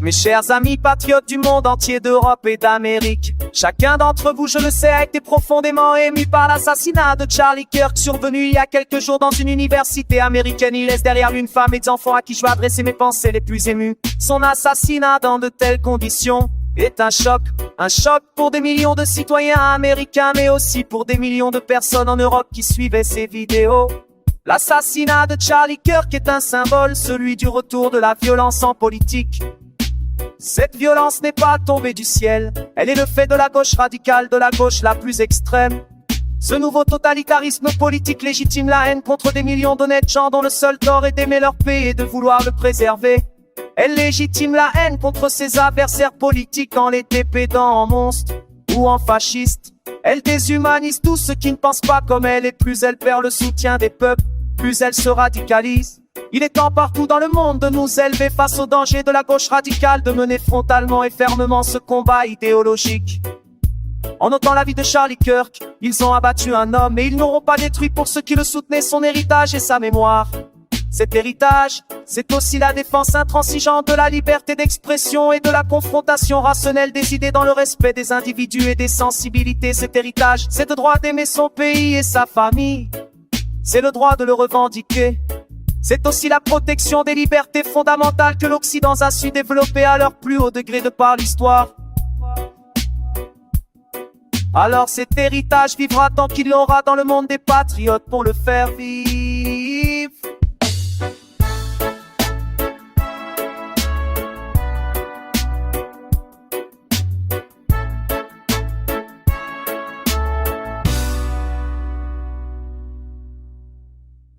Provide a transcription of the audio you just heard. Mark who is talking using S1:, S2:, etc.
S1: Mes chers amis patriotes du monde entier, d'Europe et d'Amérique, chacun d'entre vous, je le sais, a été profondément ému par l'assassinat de Charlie Kirk, survenu il y a quelques jours dans une université américaine. Il laisse derrière une femme et des enfants à qui je vais adresser mes pensées les plus émues. Son assassinat dans de telles conditions est un choc pour des millions de citoyens américains, mais aussi pour des millions de personnes en Europe qui suivaient ces vidéos. L'assassinat de Charlie Kirk est un symbole, celui du retour de la violence en politique. Cette violence n'est pas tombée du ciel, elle est le fait de la gauche radicale, de la gauche la plus extrême. Ce nouveau totalitarisme politique légitime la haine contre des millions d'honnêtes gens dont le seul tort est d'aimer leur pays et de vouloir le préserver. Elle légitime la haine contre ses adversaires politiques en les dépédant en monstres ou en fascistes. Elle déshumanise tous ceux qui ne pensent pas comme elle, et plus elle perd le soutien des peuples, plus elle se radicalise. Il est temps partout dans le monde de nous élever face au danger de la gauche radicale, de mener frontalement et fermement ce combat idéologique. En ôtant la vie de Charlie Kirk, ils ont abattu un homme, et ils n'auront pas détruit pour ceux qui le soutenaient son héritage et sa mémoire. Cet héritage, c'est aussi la défense intransigeante de la liberté d'expression et de la confrontation rationnelle des idées dans le respect des individus et des sensibilités. Cet héritage, c'est le droit d'aimer son pays et sa famille. C'est le droit de le revendiquer. C'est aussi la protection des libertés fondamentales que l'Occident a su développer à leur plus haut degré de par l'histoire. Alors cet héritage vivra tant qu'il y aura dans le monde des patriotes pour le faire vivre.